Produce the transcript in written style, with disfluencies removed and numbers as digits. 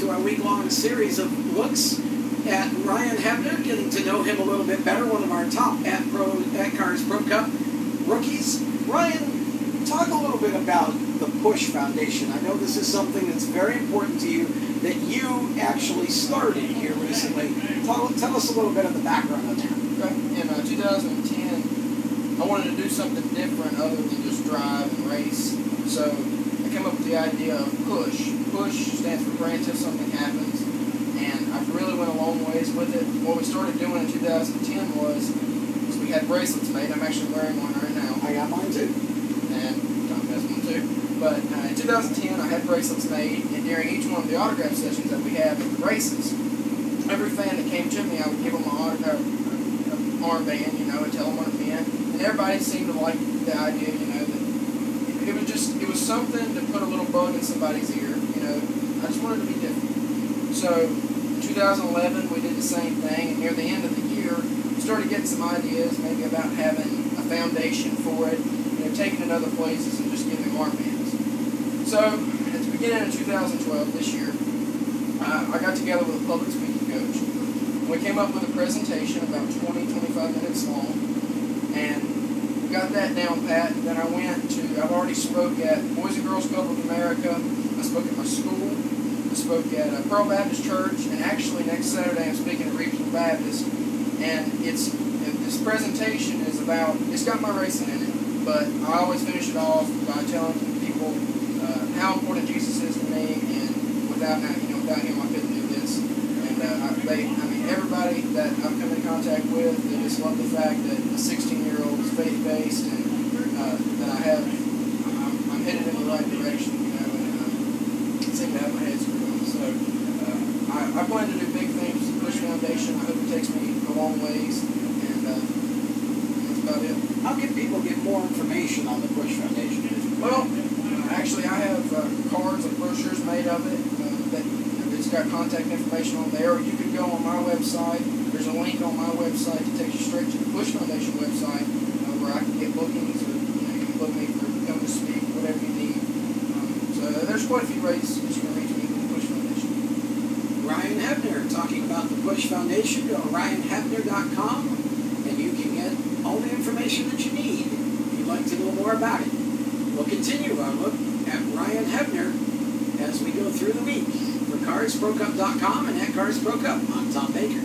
to our week-long series of looks at Ryan Hebner, getting to know him a little bit better, one of our top at Cars Pro Cup rookies. Ryan, talk a little bit about the Push Foundation. I know this is something that's very important to you, that you actually started here recently. Tell us a little bit of the background on that. Okay. In 2010, I wanted to do something different other than just drive and race. So I came up with the idea of Push. Push stands for Pray Until Something Happens. And I really went a long ways with it. What we started doing in 2010 was we had bracelets made. I'm actually wearing one right now. I got mine too. And Tom has one too. But in 2010, I had bracelets made, and during each one of the autograph sessions that we have at the races, every fan that came to me, I would give them an autograph armband, you know, and tell them what it meant. And everybody seemed to like the idea, you know, that it was something to put a little bug in somebody's ear, you know. I just wanted to be different. So in 2011, we did the same thing, and near the end of the year, we started getting some ideas, maybe about having a foundation for it, you know, taking it other places and just giving armbands. So at the beginning of 2012, this year, I got together with a public speaking coach. We came up with a presentation about 20-25 minutes long, and we got that down pat. Then I've already spoke at Boys and Girls Club of America, I spoke at my school, I spoke at Pearl Baptist Church, and actually next Saturday I'm speaking at Regional Baptist. And this presentation is about, it's got my racing in it, but I always finish it off by telling people how important Jesus is to me, and without him I couldn't do this. And everybody that I've come in contact with, they just love the fact that a 16-year-old is faith-based, and that I'm headed in the right direction, you know, and I seem to have my head screwed on. So I plan to do big things with the Push Foundation. I hope it takes me a long ways, and that's about it. How can people get more information on the Push Foundation? Well, actually, I have cards and brochures made of it that's got contact information on there. Or you could go on my website. There's a link on my website that takes you straight to the Push Foundation website, where I can get bookings, or you can book me for come to speak, whatever you need. So there's quite a few ways that you can reach me with the Push Foundation. Ryan Hebner talking about the Push Foundation. Go to RyanHebner.com, and you can get all the information that you need if you'd like to know more about it. We'll continue our look at Ryan Hebner as we go through the week. For CarsProCup.com and at Cars Pro Cup, I'm Tom Baker.